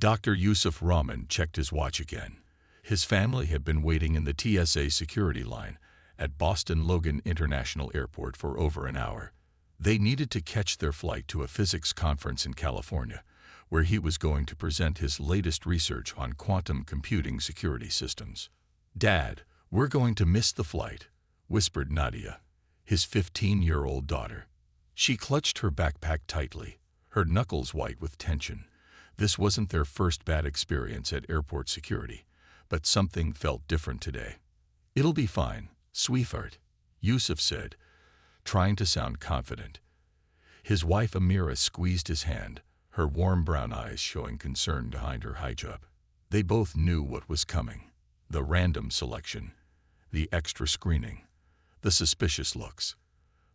Dr. Yusuf Rahman checked his watch again. His family had been waiting in the TSA security line at Boston Logan International Airport for over an hour. They needed to catch their flight to a physics conference in California, where he was going to present his latest research on quantum computing security systems. "Dad, we're going to miss the flight," whispered Nadia, his 15-year-old daughter. She clutched her backpack tightly, her knuckles white with tension. This wasn't their first bad experience at airport security, but something felt different today. "It'll be fine, sweetheart," Yusuf said, trying to sound confident. His wife Amira squeezed his hand, her warm brown eyes showing concern behind her hijab. They both knew what was coming: the random selection, the extra screening, the suspicious looks.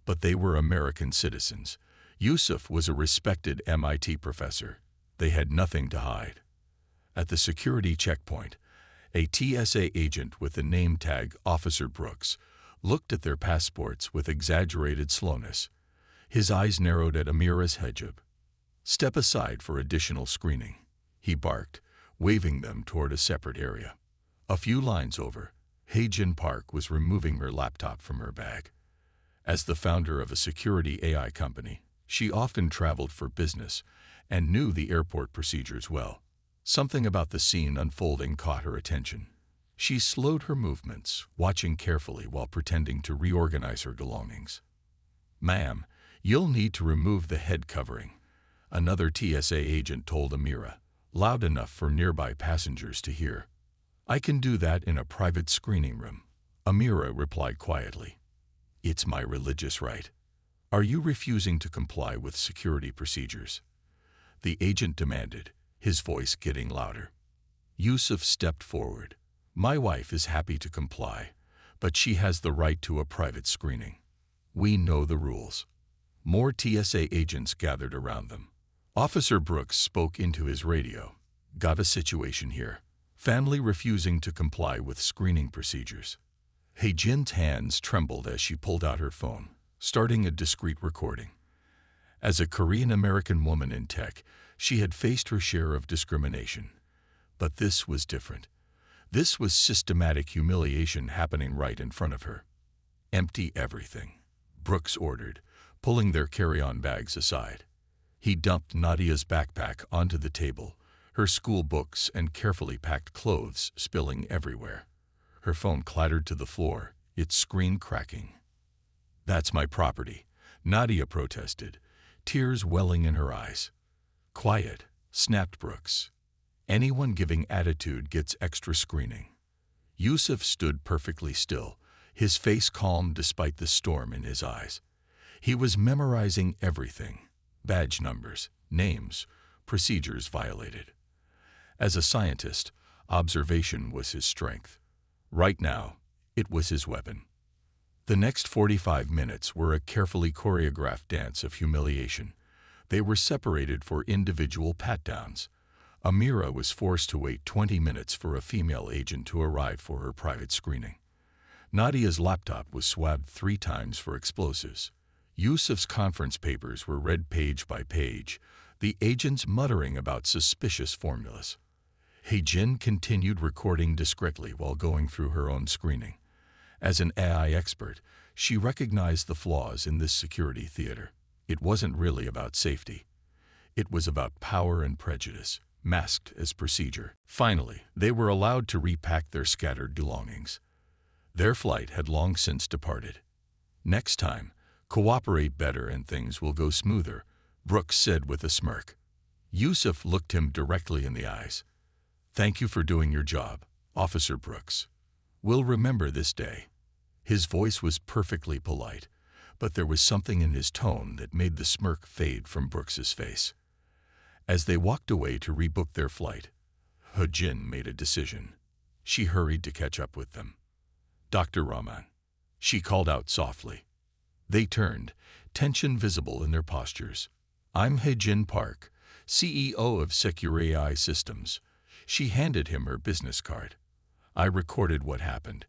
But they were American citizens. Yusuf was a respected MIT professor. They had nothing to hide. At the security checkpoint, a TSA agent with the name tag Officer Brooks looked at their passports with exaggerated slowness. His eyes narrowed at Amira's hijab. "Step aside for additional screening," he barked, waving them toward a separate area. A few lines over, Hye-Jin Park was removing her laptop from her bag. As the founder of a security AI company, she often traveled for business and knew the airport procedures well. Something about the scene unfolding caught her attention. She slowed her movements, watching carefully while pretending to reorganize her belongings. "Ma'am, you'll need to remove the head covering," another TSA agent told Amira, loud enough for nearby passengers to hear. "I can do that in a private screening room," Amira replied quietly. "It's my religious right. Are you refusing to comply with security procedures?" the agent demanded, his voice getting louder. Yusuf stepped forward. "My wife is happy to comply, but she has the right to a private screening. We know the rules." More TSA agents gathered around them. Officer Brooks spoke into his radio. "Got a situation here. Family refusing to comply with screening procedures." Hye-Jin's hands trembled as she pulled out her phone, starting a discreet recording. As a Korean-American woman in tech, she had faced her share of discrimination. But this was different. This was systematic humiliation happening right in front of her. "Empty everything," Brooks ordered, pulling their carry-on bags aside. He dumped Nadia's backpack onto the table, her school books and carefully packed clothes spilling everywhere. Her phone clattered to the floor, its screen cracking. "That's my property," Nadia protested, tears welling in her eyes. "Quiet," snapped Brooks. "Anyone giving attitude gets extra screening." Yusuf stood perfectly still, his face calm despite the storm in his eyes. He was memorizing everything: badge numbers, names, procedures violated. As a scientist, observation was his strength. Right now, it was his weapon. The next 45 minutes were a carefully choreographed dance of humiliation. They were separated for individual pat-downs. Amira was forced to wait 20 minutes for a female agent to arrive for her private screening. Nadia's laptop was swabbed 3 times for explosives. Yusuf's conference papers were read page by page, the agents muttering about suspicious formulas. Hye-Jin continued recording discreetly while going through her own screening. As an AI expert, she recognized the flaws in this security theater. It wasn't really about safety. It was about power and prejudice, masked as procedure. Finally, they were allowed to repack their scattered belongings. Their flight had long since departed. "Next time, cooperate better and things will go smoother," Brooks said with a smirk. Yusuf looked him directly in the eyes. "Thank you for doing your job, Officer Brooks. We'll remember this day." His voice was perfectly polite, but there was something in his tone that made the smirk fade from Brooks's face. As they walked away to rebook their flight, Hye-Jin made a decision. She hurried to catch up with them. "Dr. Rahman," she called out softly. They turned, tension visible in their postures. "I'm Hye-Jin Park, CEO of Secure AI Systems." She handed him her business card. "I recorded what happened,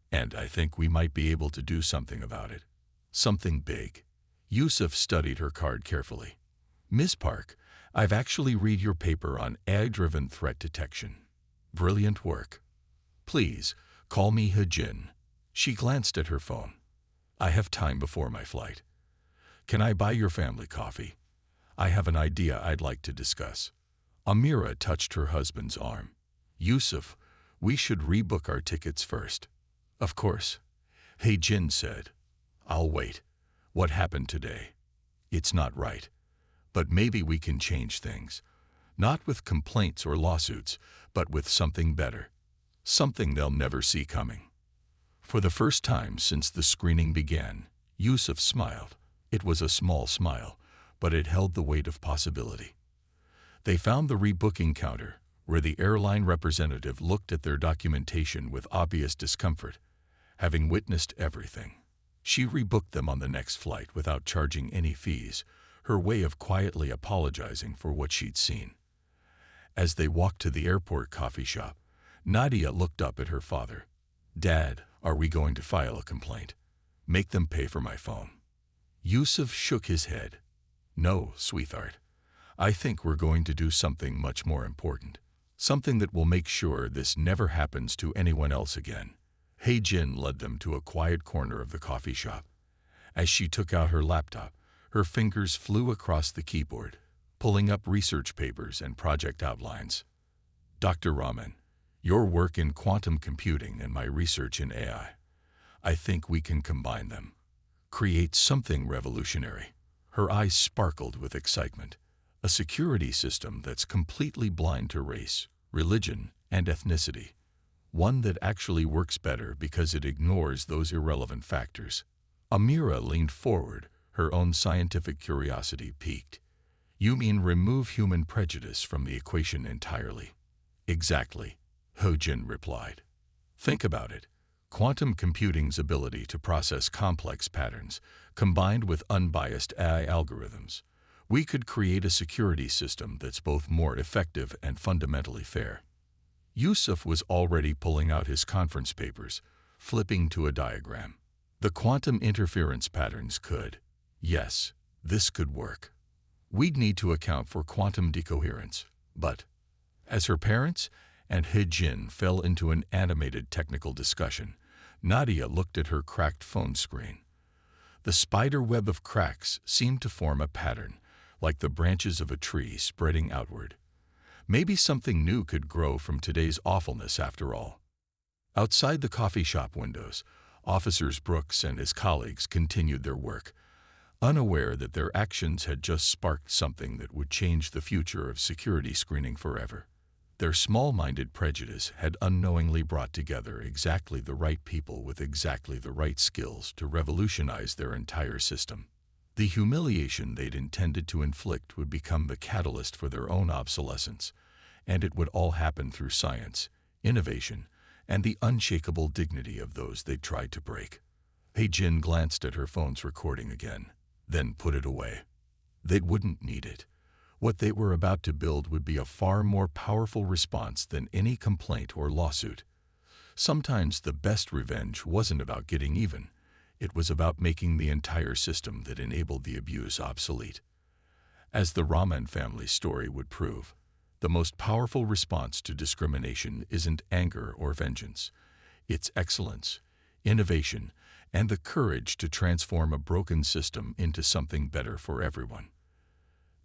and I think we might be able to do something about it. Something big." Yusuf studied her card carefully. "Miss Park, I've actually read your paper on AI-driven threat detection. Brilliant work. Please, call me Hejin. She glanced at her phone. I have time before my flight. Can I buy your family coffee? I have an idea I'd like to discuss. Amira touched her husband's arm. Yusuf, we should rebook our tickets first. Of course. Hejin said. I'll wait. What happened today? It's not right. But maybe we can change things. Not with complaints or lawsuits, but with something better. Something they'll never see coming. For the first time since the screening began, Yusuf smiled. It was a small smile, but it held the weight of possibility. They found the rebooking counter, where the airline representative looked at their documentation with obvious discomfort. Having witnessed everything, she rebooked them on the next flight without charging any fees, her way of quietly apologizing for what she'd seen. As they walked to the airport coffee shop, Nadia looked up at her father. Dad, are we going to file a complaint? Make them pay for my phone. Yusuf shook his head. No, sweetheart. I think we're going to do something much more important. Something that will make sure this never happens to anyone else again. Hejin led them to a quiet corner of the coffee shop. As she took out her laptop, her fingers flew across the keyboard, pulling up research papers and project outlines. Dr. Rahman, your work in quantum computing and my research in AI. I think we can combine them. Create something revolutionary. Her eyes sparkled with excitement. A security system that's completely blind to race, religion, and ethnicity. One that actually works better because it ignores those irrelevant factors. Amira leaned forward, her own scientific curiosity piqued. You mean remove human prejudice from the equation entirely? Exactly, Hejin replied. Think about it. Quantum computing's ability to process complex patterns, combined with unbiased AI algorithms, we could create a security system that's both more effective and fundamentally fair. Yusuf was already pulling out his conference papers, flipping to a diagram. The quantum interference patterns could. Yes, this could work. We'd need to account for quantum decoherence, but as her parents and Hejin fell into an animated technical discussion, Nadia looked at her cracked phone screen. The spider web of cracks seemed to form a pattern, like the branches of a tree spreading outward. Maybe something new could grow from today's awfulness after all. Outside the coffee shop windows, Officers Brooks and his colleagues continued their work, unaware that their actions had just sparked something that would change the future of security screening forever. Their small-minded prejudice had unknowingly brought together exactly the right people with exactly the right skills to revolutionize their entire system. The humiliation they'd intended to inflict would become the catalyst for their own obsolescence, and it would all happen through science, innovation, and the unshakable dignity of those they'd tried to break. Hejin glanced at her phone's recording again, then put it away. They wouldn't need it. What they were about to build would be a far more powerful response than any complaint or lawsuit. Sometimes the best revenge wasn't about getting even. It was about making the entire system that enabled the abuse obsolete. As the Rahman family's story would prove, the most powerful response to discrimination isn't anger or vengeance. It's excellence, innovation, and the courage to transform a broken system into something better for everyone.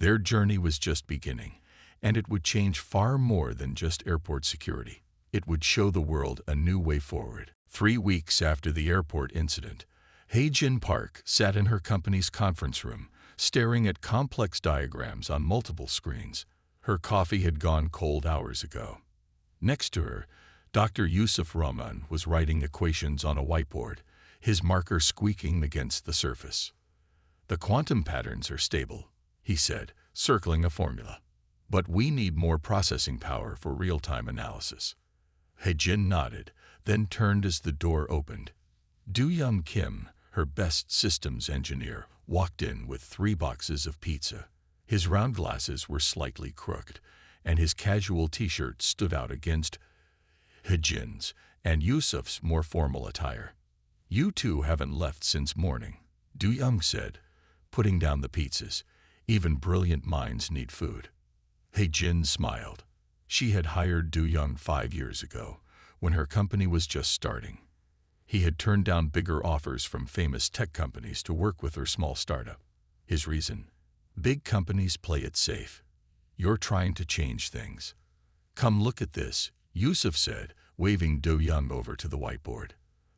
Their journey was just beginning, and it would change far more than just airport security. It would show the world a new way forward. 3 weeks after the airport incident, Hejin Park sat in her company's conference room, staring at complex diagrams on multiple screens. Her coffee had gone cold hours ago. Next to her, Dr. Yusuf Rahman was writing equations on a whiteboard, his marker squeaking against the surface. The quantum patterns are stable, he said, circling a formula. But we need more processing power for real-time analysis. Hejin nodded, then turned as the door opened. Do-Young Kim, her best systems engineer, walked in with 3 boxes of pizza. His round glasses were slightly crooked, and his casual t-shirt stood out against Hejin's and Yusuf's more formal attire. You two haven't left since morning, Do-Young said, putting down the pizzas. Even brilliant minds need food. Jin smiled. She had hired Du Young 5 years ago, when her company was just starting. He had turned down bigger offers from famous tech companies to work with her small startup. His reason? Big companies play it safe. You're trying to change things. Come look at this, Yusuf said, waving Do Young over to the whiteboard.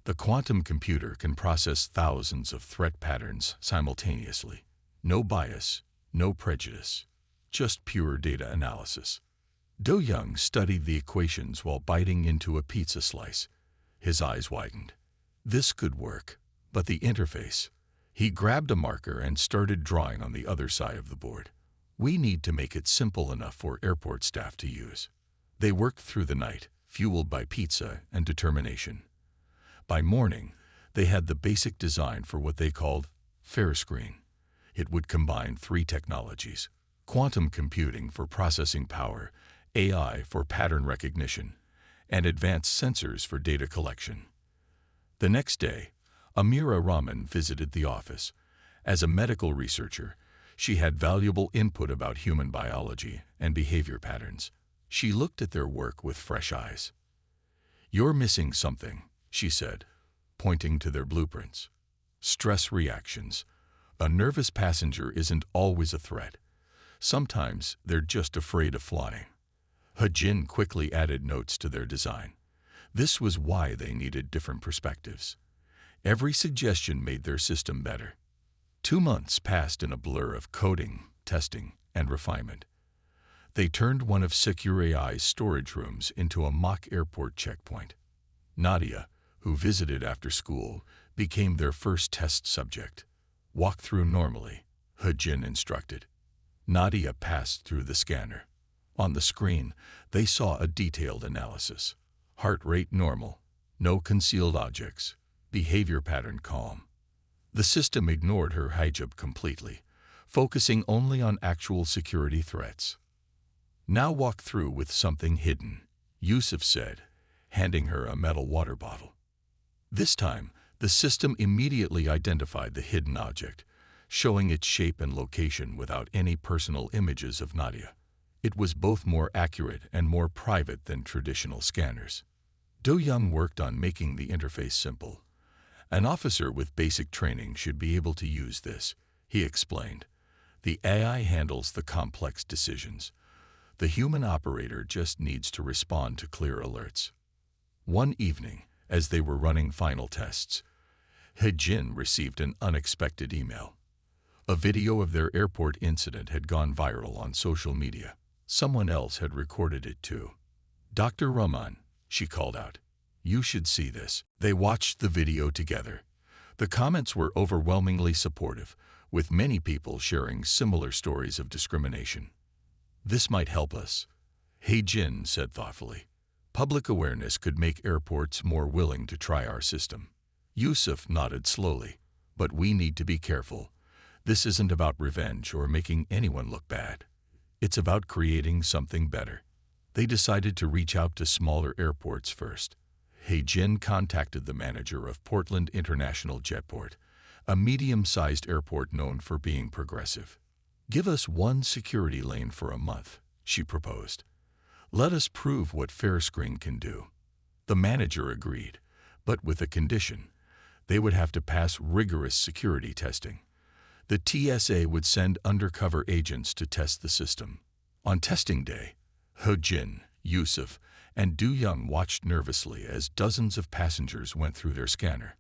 The quantum computer can process thousands of threat patterns simultaneously. No bias, no prejudice, just pure data analysis. Do Young studied the equations while biting into a pizza slice. His eyes widened. This could work, but the interface. He grabbed a marker and started drawing on the other side of the board. We need to make it simple enough for airport staff to use. They worked through the night, fueled by pizza and determination. By morning, they had the basic design for what they called Fair Screen. It would combine 3 technologies: quantum computing for processing power, AI for pattern recognition, and advanced sensors for data collection. The next day, Amira Rahman visited the office. As a medical researcher, she had valuable input about human biology and behavior patterns. She looked at their work with fresh eyes. "You're missing something," she said, pointing to their blueprints. "Stress reactions. A nervous passenger isn't always a threat. Sometimes they're just afraid of flying." Jin quickly added notes to their design. This was why they needed different perspectives. Every suggestion made their system better. 2 months passed in a blur of coding, testing, and refinement. They turned one of Secure AI's storage rooms into a mock airport checkpoint. Nadia, who visited after school, became their first test subject. "Walk through normally," Jin instructed. Nadia passed through the scanner. On the screen, they saw a detailed analysis. Heart rate normal, no concealed objects, behavior pattern calm. The system ignored her hijab completely, focusing only on actual security threats. "Now walk through with something hidden," Yusuf said, handing her a metal water bottle. This time, the system immediately identified the hidden object, showing its shape and location without any personal images of Nadia. It was both more accurate and more private than traditional scanners. Do Young worked on making the interface simple. "An officer with basic training should be able to use this," he explained. "The AI handles the complex decisions. The human operator just needs to respond to clear alerts." One evening, as they were running final tests, Jin received an unexpected email. A video of their airport incident had gone viral on social media. Someone else had recorded it too. "Dr. Rahman," she called out, "you should see this." They watched the video together. The comments were overwhelmingly supportive, with many people sharing similar stories of discrimination. "This might help us," Jin said thoughtfully. "Public awareness could make airports more willing to try our system." Yusuf nodded slowly. "But we need to be careful. This isn't about revenge or making anyone look bad. It's about creating something better." They decided to reach out to smaller airports first. Jin contacted the manager of Portland International Jetport, a medium-sized airport known for being progressive. "Give us 1 security lane for a month," she proposed. "Let us prove what Fair Screen can do." The manager agreed, but with a condition. They would have to pass rigorous security testing. The TSA would send undercover agents to test the system. On testing day, Jin, Yusuf, and Do Young watched nervously as dozens of passengers went through their scanner.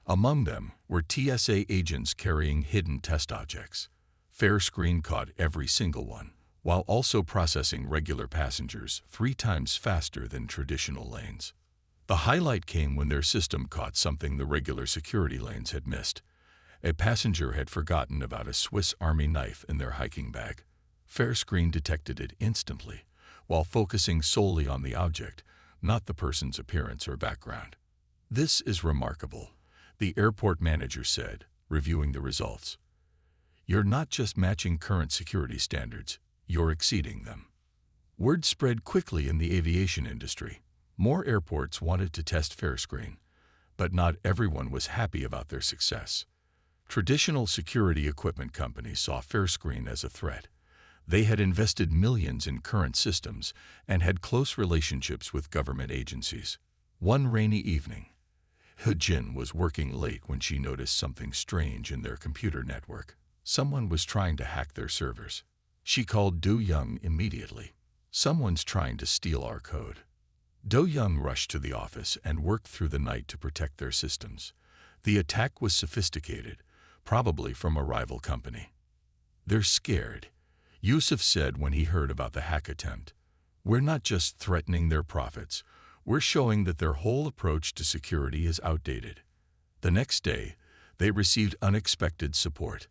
Among them were TSA agents carrying hidden test objects. Fair Screen caught every single one, while also processing regular passengers 3 times faster than traditional lanes. The highlight came when their system caught something the regular security lanes had missed. A passenger had forgotten about a Swiss Army knife in their hiking bag. Fair Screen detected it instantly, while focusing solely on the object, not the person's appearance or background. "This is remarkable," the airport manager said, reviewing the results. "You're not just matching current security standards, you're exceeding them." Word spread quickly in the aviation industry. More airports wanted to test Fair Screen, but not everyone was happy about their success. Traditional security equipment companies saw Fair Screen as a threat. They had invested millions in current systems and had close relationships with government agencies. One rainy evening, He-jin was working late when she noticed something strange in their computer network. Someone was trying to hack their servers. She called Do-young immediately. "Someone's trying to steal our code." Do-young rushed to the office and worked through the night to protect their systems. The attack was sophisticated, probably from a rival company. "They're scared," Yusuf said when he heard about the hack attempt. "We're not just threatening their profits, we're showing that their whole approach to security is outdated." The next day, they received unexpected support.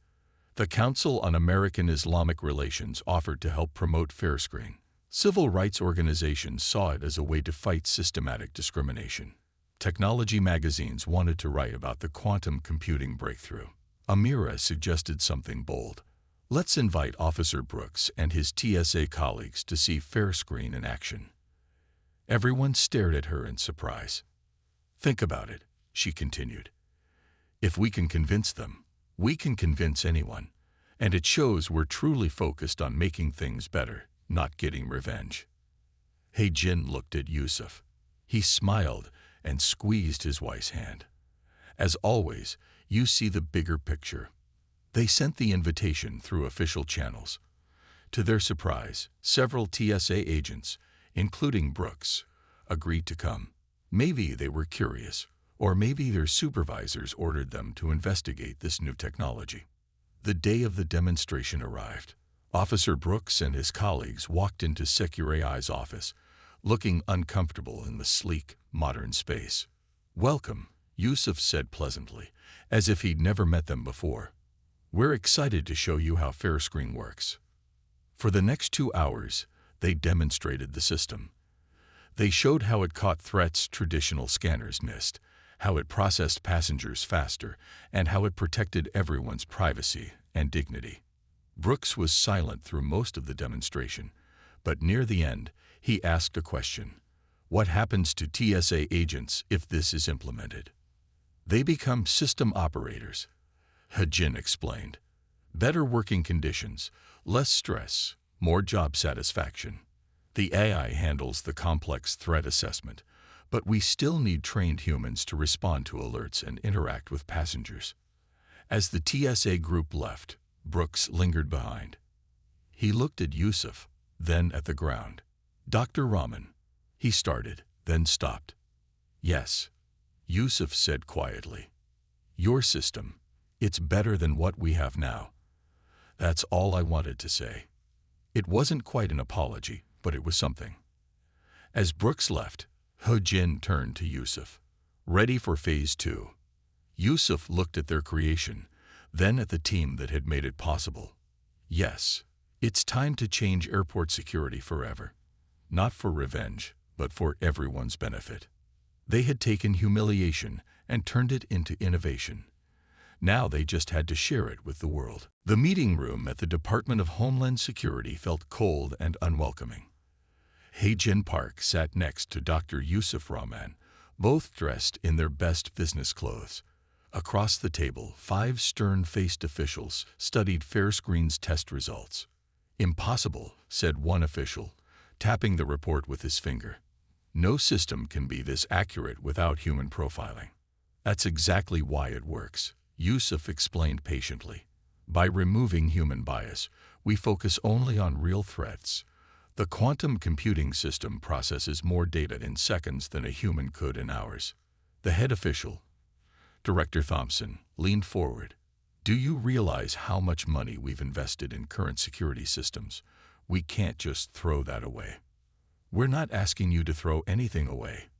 The Council on American Islamic Relations offered to help promote FairScreen. Civil rights organizations saw it as a way to fight systematic discrimination. Technology magazines wanted to write about the quantum computing breakthrough. Amira suggested something bold. "Let's invite Officer Brooks and his TSA colleagues to see FairScreen in action." Everyone stared at her in surprise. "Think about it," she continued. "If we can convince them, we can convince anyone. And it shows we're truly focused on making things better, not getting revenge." He-jin looked at Yusuf. He smiled and squeezed his wife's hand. "As always, you see the bigger picture." They sent the invitation through official channels. To their surprise, several TSA agents, including Brooks, agreed to come. Maybe they were curious, or maybe their supervisors ordered them to investigate this new technology. The day of the demonstration arrived. Officer Brooks and his colleagues walked into Security's office, looking uncomfortable in the sleek, modern space. "Welcome," Yusuf said pleasantly, as if he'd never met them before. "We're excited to show you how FairScreen works." For the next 2 hours, they demonstrated the system. They showed how it caught threats traditional scanners missed, how it processed passengers faster, and how it protected everyone's privacy and dignity. Brooks was silent through most of the demonstration, but near the end, he asked a question. "What happens to TSA agents if this is implemented?" "They become system operators," He-jin explained. "Better working conditions, less stress, more job satisfaction. The AI handles the complex threat assessment, but we still need trained humans to respond to alerts and interact with passengers." As the TSA group left, Brooks lingered behind. He looked at Yusuf, then at the ground. "Dr. Rahman," he started, then stopped. "Yes," Yusuf said quietly. "Your system, it's better than what we have now." That's all I wanted to say. It wasn't quite an apology, but it was something. As Brooks left, He-jin turned to Yusuf. "Ready for Phase 2. Yusuf looked at their creation, then at the team that had made it possible. "Yes, it's time to change airport security forever. Not for revenge, but for everyone's benefit." They had taken humiliation and turned it into innovation. Now they just had to share it with the world. The meeting room at the Department of Homeland Security felt cold and unwelcoming. He-jin Park sat next to Dr. Yusuf Rahman, both dressed in their best business clothes. Across the table, 5 stern-faced officials studied FairScreen's test results. "Impossible," said one official, tapping the report with his finger. "No system can be this accurate without human profiling." "That's exactly why it works," Yusuf explained patiently. "By removing human bias, we focus only on real threats. The quantum computing system processes more data in seconds than a human could in hours." The head official, Director Thompson, leaned forward. "Do you realize how much money we've invested in current security systems? We can't just throw that away." "We're not asking you to throw anything away,"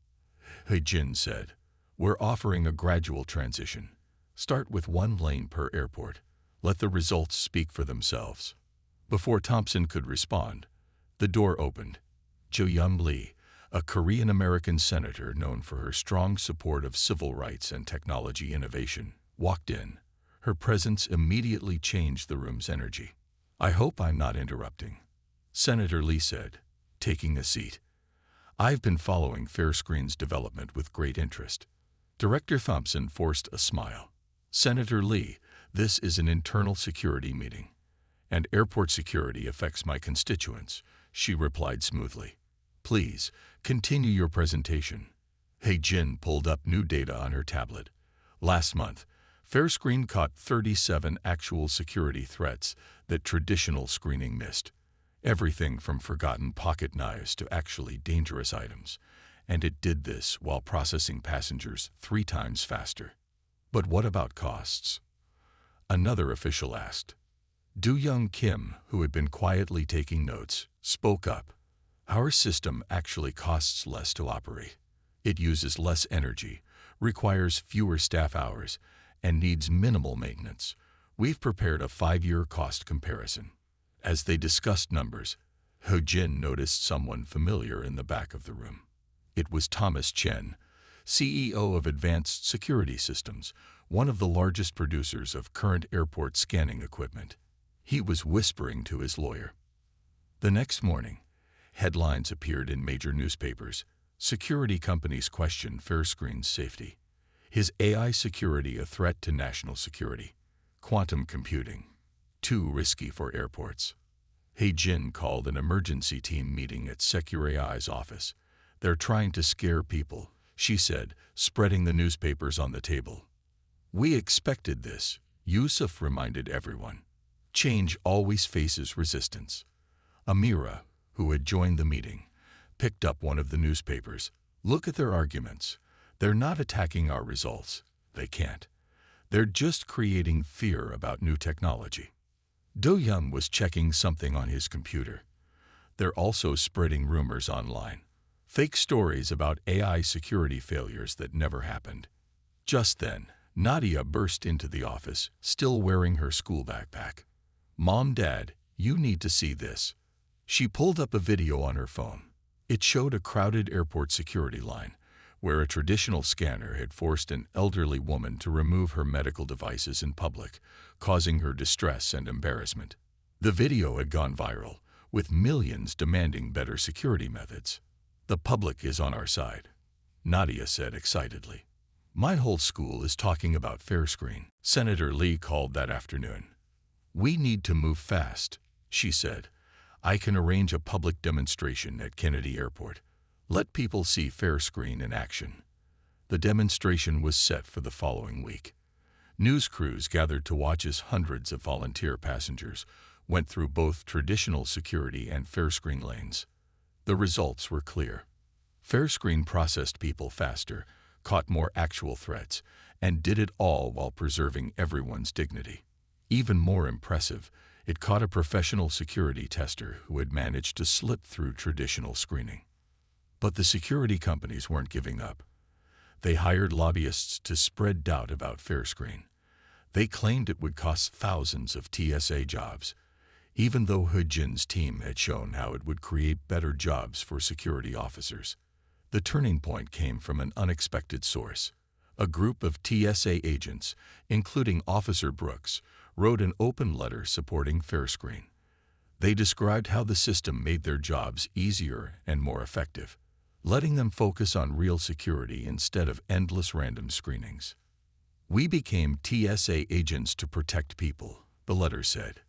He-jin said. "We're offering a gradual transition. Start with 1 lane per airport. Let the results speak for themselves." Before Thompson could respond, the door opened. Jo-young Lee, a Korean-American senator known for her strong support of civil rights and technology innovation, walked in. Her presence immediately changed the room's energy. "I hope I'm not interrupting," Senator Lee said, taking a seat. "I've been following FairScreen's development with great interest." Director Thompson forced a smile. "Senator Lee, this is an internal security meeting. And airport security affects my constituents, she replied smoothly. Please, continue your presentation. Jin pulled up new data on her tablet. Last month, FairScreen caught 37 actual security threats that traditional screening missed. Everything from forgotten pocket knives to actually dangerous items. And it did this while processing passengers 3 times faster. But what about costs? Another official asked. Do-Young Kim, who had been quietly taking notes, spoke up. Our system actually costs less to operate. It uses less energy, requires fewer staff hours, and needs minimal maintenance. We've prepared a 5-year cost comparison. As they discussed numbers, Jin noticed someone familiar in the back of the room. It was Thomas Chen, CEO of Advanced Security Systems, one of the largest producers of current airport scanning equipment. He was whispering to his lawyer. The next morning, headlines appeared in major newspapers. Security companies questioned FairScreen's safety. His AI security a threat to national security. Quantum computing, too risky for airports. Jin called an emergency team meeting at SecurAI's office. They're trying to scare people, she said, spreading the newspapers on the table. We expected this, Yusuf reminded everyone. Change always faces resistance. Amira, who had joined the meeting, picked up one of the newspapers. Look at their arguments. They're not attacking our results. They can't. They're just creating fear about new technology. Do-Young was checking something on his computer. They're also spreading rumors online. Fake stories about AI security failures that never happened. Just then, Nadia burst into the office, still wearing her school backpack. Mom, Dad, you need to see this. She pulled up a video on her phone. It showed a crowded airport security line, where a traditional scanner had forced an elderly woman to remove her medical devices in public, causing her distress and embarrassment. The video had gone viral, with millions demanding better security methods. The public is on our side, Nadia said excitedly. My whole school is talking about FairScreen, Senator Lee called that afternoon. We need to move fast, she said. I can arrange a public demonstration at Kennedy Airport. Let people see FairScreen in action. The demonstration was set for the following week. News crews gathered to watch as hundreds of volunteer passengers went through both traditional security and FairScreen lanes. The results were clear. FairScreen processed people faster, caught more actual threats, and did it all while preserving everyone's dignity. Even more impressive, it caught a professional security tester who had managed to slip through traditional screening. But the security companies weren't giving up. They hired lobbyists to spread doubt about FairScreen. They claimed it would cost thousands of TSA jobs, even though Jin's team had shown how it would create better jobs for security officers. The turning point came from an unexpected source. A group of TSA agents, including Officer Brooks, wrote an open letter supporting FairScreen. They described how the system made their jobs easier and more effective, letting them focus on real security instead of endless random screenings. We became TSA agents to protect people, the letter said.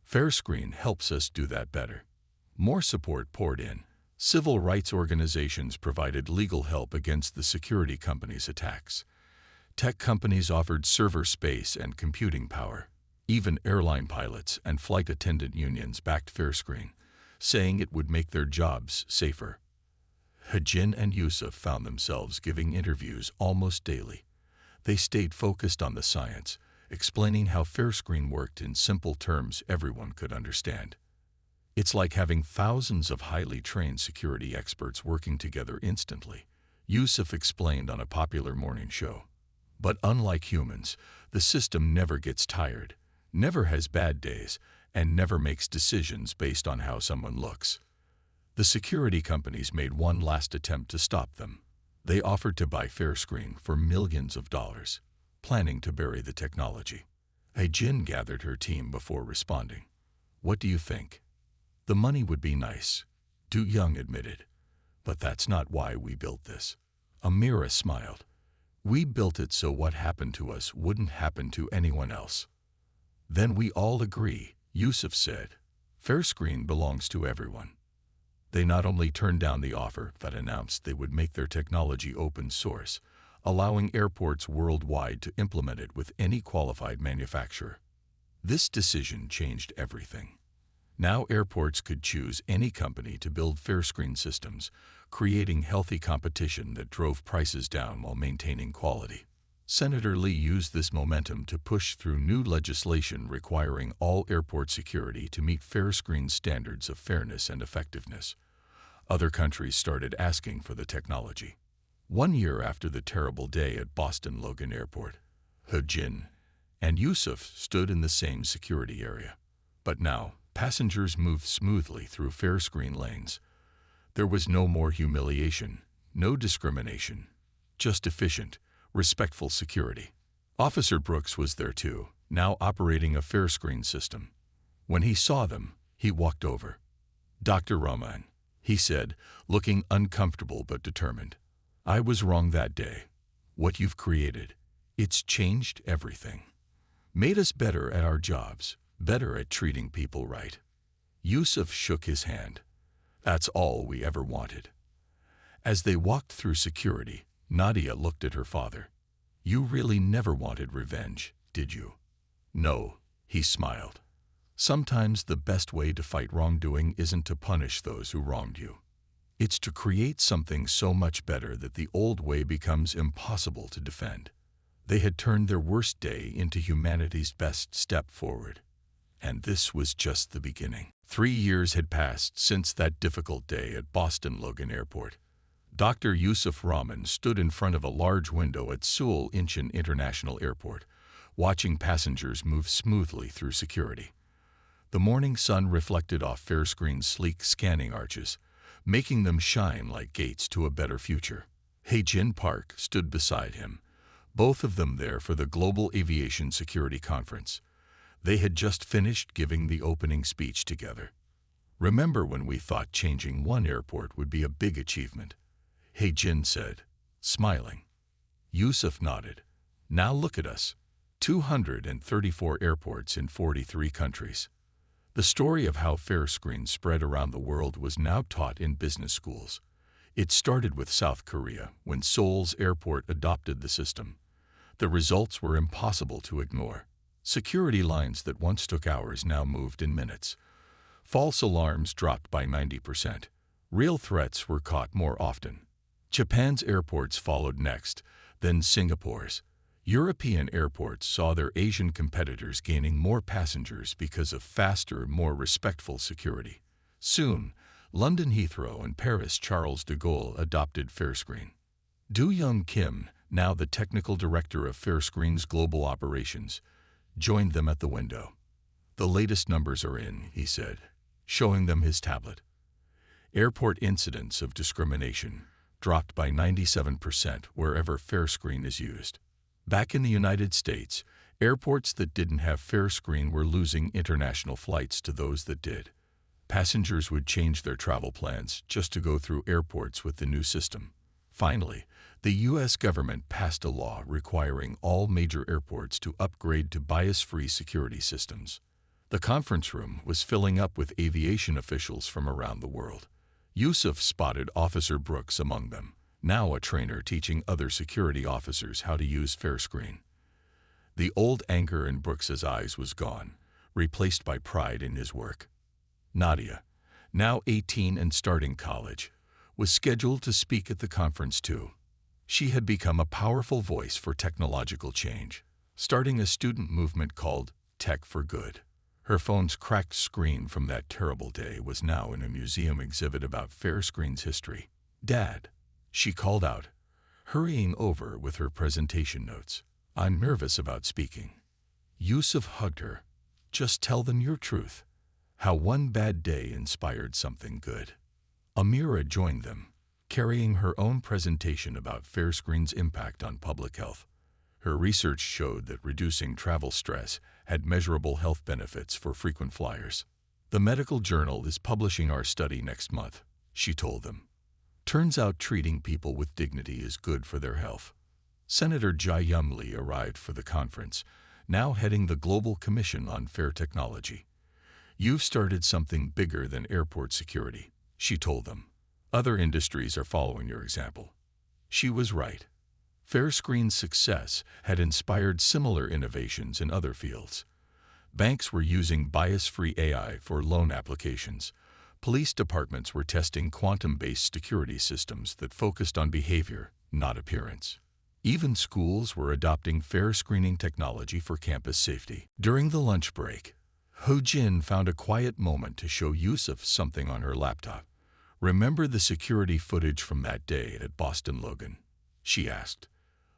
FairScreen helps us do that better. More support poured in. Civil rights organizations provided legal help against the security companies' attacks. Tech companies offered server space and computing power. Even airline pilots and flight attendant unions backed FairScreen, saying it would make their jobs safer. Jin and Yusuf found themselves giving interviews almost daily. They stayed focused on the science, explaining how FairScreen worked in simple terms everyone could understand. It's like having thousands of highly trained security experts working together instantly, Yusuf explained on a popular morning show. But unlike humans, the system never gets tired, never has bad days, and never makes decisions based on how someone looks. The security companies made one last attempt to stop them. They offered to buy FairScreen for millions of dollars, planning to bury the technology. Jin gathered her team before responding. What do you think? The money would be nice, Do-Young admitted. But that's not why we built this. Amira smiled. We built it so what happened to us wouldn't happen to anyone else. Then we all agree, Yusuf said, "Fair screen belongs to everyone." They not only turned down the offer, but announced they would make their technology open source, allowing airports worldwide to implement it with any qualified manufacturer. This decision changed everything. Now airports could choose any company to build fair screen systems, creating healthy competition that drove prices down while maintaining quality. Senator Lee used this momentum to push through new legislation requiring all airport security to meet fair screen standards of fairness and effectiveness. Other countries started asking for the technology. 1 year after the terrible day at Boston Logan Airport, He Jin and Yusuf stood in the same security area. But now, passengers moved smoothly through fair screen lanes. There was no more humiliation, no discrimination, just efficient, respectful security. Officer Brooks was there too, now operating a fair screen system. When he saw them, he walked over. "Dr. Rahman," he said, looking uncomfortable but determined. "I was wrong that day. What you've created, it's changed everything. Made us better at our jobs, better at treating people right." Yusuf shook his hand. "That's all we ever wanted." As they walked through security, Nadia looked at her father. "You really never wanted revenge, did you?" "No," he smiled. "Sometimes the best way to fight wrongdoing isn't to punish those who wronged you. It's to create something so much better that the old way becomes impossible to defend." They had turned their worst day into humanity's best step forward. And this was just the beginning. 3 years had passed since that difficult day at Boston Logan Airport. Dr. Yusuf Rahman stood in front of a large window at Seoul Incheon International Airport, watching passengers move smoothly through security. The morning sun reflected off fair screen's sleek scanning arches, making them shine like gates to a better future. He Jin Park stood beside him, both of them there for the Global Aviation Security Conference. They had just finished giving the opening speech together. "Remember when we thought changing one airport would be a big achievement?" He Jin said, smiling. Yusuf nodded. "Now look at us. 234 airports in 43 countries." The story of how fair screen spread around the world was now taught in business schools. It started with South Korea, when Seoul's airport adopted the system. The results were impossible to ignore. Security lines that once took hours now moved in minutes. False alarms dropped by 90%. Real threats were caught more often. Japan's airports followed next, then Singapore's. European airports saw their Asian competitors gaining more passengers because of faster, more respectful security. Soon, London Heathrow and Paris Charles de Gaulle adopted fair screen. Do Young Kim, now the technical director of Fair Screen's global operations, joined them at the window. "The latest numbers are in," he said, showing them his tablet. Airport incidents of discrimination dropped by 97% wherever fair screen is used. Back in the United States, airports that didn't have fair screen were losing international flights to those that did. Passengers would change their travel plans just to go through airports with the new system. Finally, the U.S. government passed a law requiring all major airports to upgrade to bias-free security systems. The conference room was filling up with aviation officials from around the world. Yusuf spotted Officer Brooks among them, now a trainer teaching other security officers how to use fair screen. The old anger in Brooks's eyes was gone, replaced by pride in his work. Nadia, now 18 and starting college, was scheduled to speak at the conference too. She had become a powerful voice for technological change, starting a student movement called Tech for Good. Her phone's cracked screen from that terrible day was now in a museum exhibit about fair screen's history. "Dad," she called out, hurrying over with her presentation notes. "I'm nervous about speaking." Yusuf hugged her. "Just tell them your truth. How one bad day inspired something good." Amira joined them, carrying her own presentation about fair screen's impact on public health. Her research showed that reducing travel stress had measurable health benefits for frequent flyers. "The medical journal is publishing our study next month," she told them. "Turns out treating people with dignity is good for their health." Senator Lee arrived for the conference, now heading the Global Commission on Fair Technology. "You've started something bigger than airport security," she told them. "Other industries are following your example." She was right. Fairscreen's success had inspired similar innovations in other fields. Banks were using bias-free AI for loan applications. Police departments were testing quantum-based security systems that focused on behavior, not appearance. Even schools were adopting fair screening technology for campus safety. During the lunch break, Ho-Jin found a quiet moment to show Yusuf something on her laptop. "Remember the security footage from that day at Boston Logan?" she asked.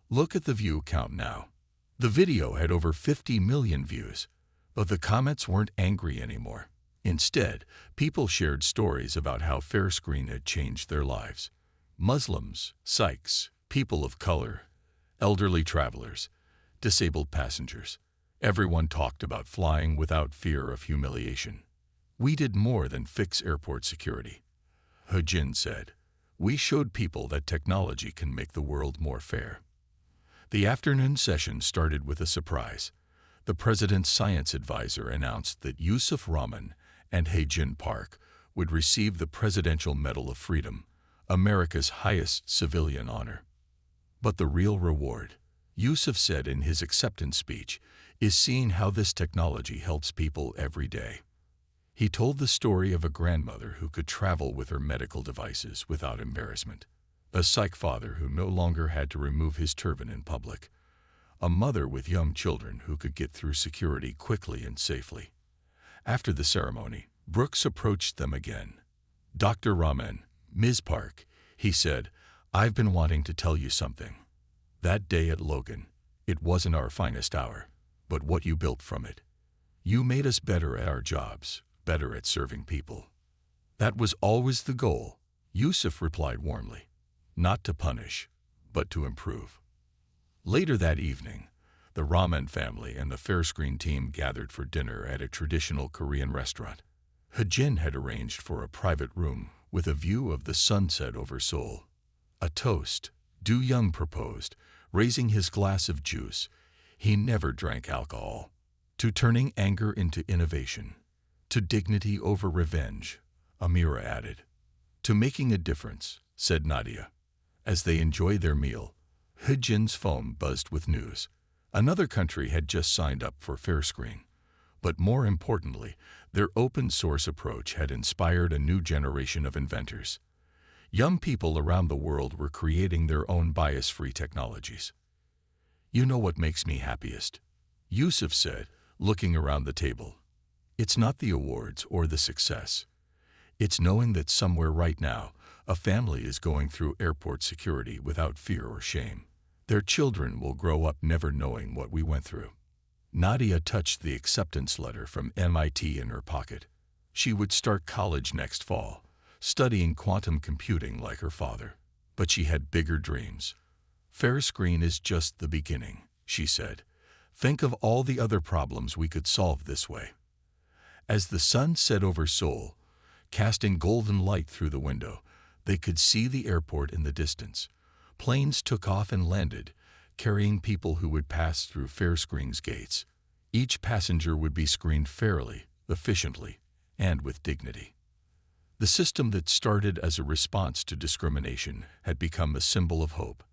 "Look at the view count now." The video had over 50 million views, but the comments weren't angry anymore. Instead, people shared stories about how Fairscreen had changed their lives. Muslims, Sikhs, people of color, elderly travelers, disabled passengers. Everyone talked about flying without fear of humiliation. "We did more than fix airport security," Ho-Jin said. "We showed people that technology can make the world more fair." The afternoon session started with a surprise. The president's science advisor announced that Yusuf Rahman and Hae-Jin Park would receive the Presidential Medal of Freedom, America's highest civilian honor. But the real reward, Yusuf said in his acceptance speech, is seeing how this technology helps people every day. He told the story of a grandmother who could travel with her medical devices without embarrassment, a Sikh father who no longer had to remove his turban in public, a mother with young children who could get through security quickly and safely. After the ceremony, Brooks approached them again. "Dr. Rahman, Ms. Park," he said, "I've been wanting to tell you something. That day at Logan, it wasn't our finest hour, but what you built from it. You made us better at our jobs, better at serving people." "That was always the goal," Yusuf replied warmly. "Not to punish, but to improve." Later that evening, the Rahman family and the Fairscreen team gathered for dinner at a traditional Korean restaurant. Ho-Jin had arranged for a private room with a view of the sunset over Seoul. A toast, Do Young proposed, raising his glass of juice. He never drank alcohol. "To turning anger into innovation. To dignity over revenge," Amira added. "To making a difference," said Nadia. As they enjoyed their meal, Ho-Jin's phone buzzed with news. Another country had just signed up for Fairscreen. But more importantly, their open-source approach had inspired a new generation of inventors. Young people around the world were creating their own bias-free technologies. "You know what makes me happiest?" Yusuf said, looking around the table. "It's not the awards or the success. It's knowing that somewhere right now, a family is going through airport security without fear or shame. Their children will grow up never knowing what we went through." Nadia touched the acceptance letter from MIT in her pocket. She would start college next fall, studying quantum computing like her father. But she had bigger dreams. "Fairscreen is just the beginning," she said. "Think of all the other problems we could solve this way." As the sun set over Seoul, casting golden light through the window, they could see the airport in the distance. Planes took off and landed, carrying people who would pass through Fairscreen's gates. Each passenger would be screened fairly, efficiently, and with dignity. The system that started as a response to discrimination had become a symbol of hope.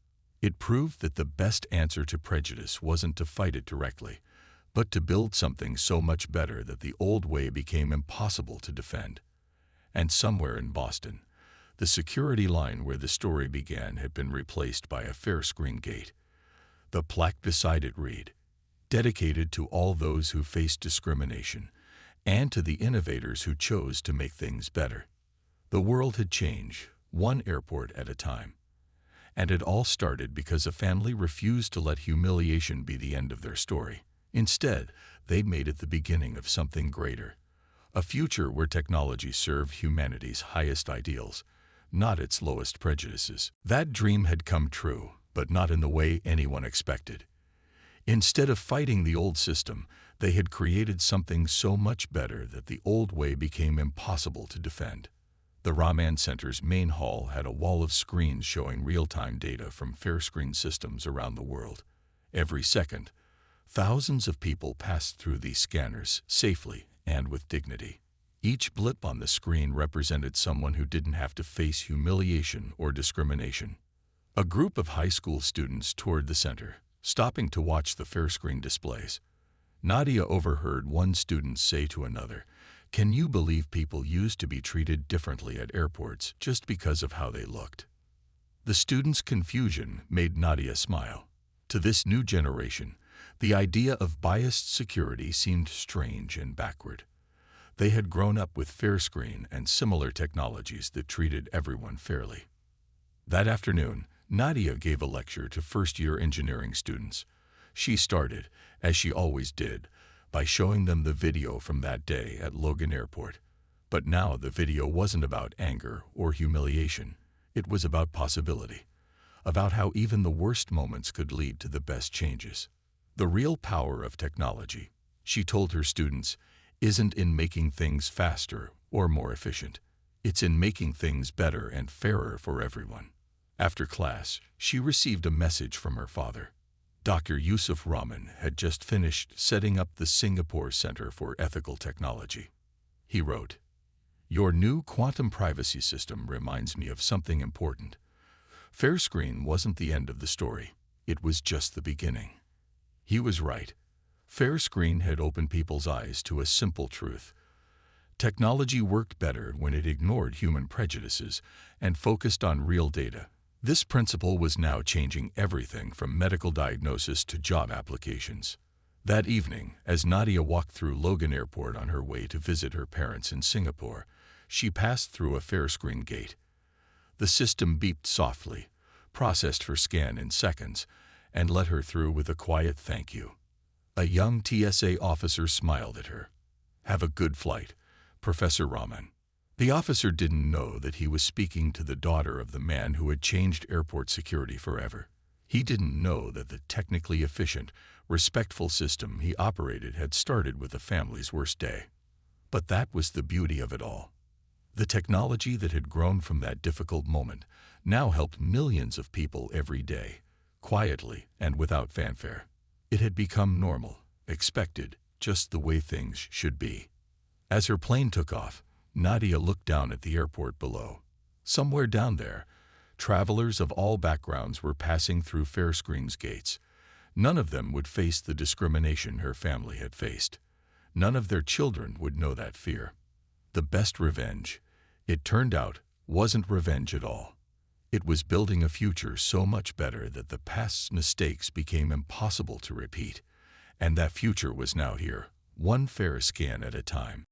It proved that the best answer to prejudice wasn't to fight it directly, but to build something so much better that the old way became impossible to defend. And somewhere in Boston, the security line where the story began had been replaced by a Fairscreen gate. The plaque beside it read, "Dedicated to all those who faced discrimination, and to the innovators who chose to make things better." The world had changed, one airport at a time. And it all started because a family refused to let humiliation be the end of their story. Instead, they made it the beginning of something greater. A future where technology served humanity's highest ideals, not its lowest prejudices. That dream had come true, but not in the way anyone expected. Instead of fighting the old system, they had created something so much better that the old way became impossible to defend. The Rahman Center's main hall had a wall of screens showing real-time data from Fairscreen systems around the world. Every second, thousands of people passed through these scanners safely and with dignity. Each blip on the screen represented someone who didn't have to face humiliation or discrimination. A group of high school students toured the center, stopping to watch the fair screen displays. Nadia overheard one student say to another, "Can you believe people used to be treated differently at airports just because of how they looked?" The students' confusion made Nadia smile. To this new generation, the idea of biased security seemed strange and backward. They had grown up with fair screen and similar technologies that treated everyone fairly. That afternoon, Nadia gave a lecture to first-year engineering students. She started, as she always did, by showing them the video from that day at Logan Airport. But now the video wasn't about anger or humiliation. It was about possibility, about how even the worst moments could lead to the best changes. The real power of technology, she told her students, isn't in making things faster or more efficient. It's in making things better and fairer for everyone. After class, she received a message from her father. Dr. Yusuf Rahman had just finished setting up the Singapore Center for Ethical Technology. He wrote, "Your new quantum privacy system reminds me of something important. Fair screen wasn't the end of the story. It was just the beginning." He was right. Fair screen had opened people's eyes to a simple truth. Technology worked better when it ignored human prejudices and focused on real data. This principle was now changing everything from medical diagnosis to job applications. That evening, as Nadia walked through Logan Airport on her way to visit her parents in Singapore, she passed through a fair screen gate. The system beeped softly, processed her scan in seconds, and let her through with a quiet thank you. A young TSA officer smiled at her. "Have a good flight, Professor Rahman." The officer didn't know that he was speaking to the daughter of the man who had changed airport security forever. He didn't know that the technically efficient, respectful system he operated had started with the family's worst day. But that was the beauty of it all. The technology that had grown from that difficult moment now helped millions of people every day, quietly and without fanfare. It had become normal, expected, just the way things should be. As her plane took off, Nadia looked down at the airport below. Somewhere down there, travelers of all backgrounds were passing through fair screen's gates. None of them would face the discrimination her family had faced. None of their children would know that fear. The best revenge, it turned out, wasn't revenge at all. It was building a future so much better that the past's mistakes became impossible to repeat. And that future was now here, one fair scan at a time.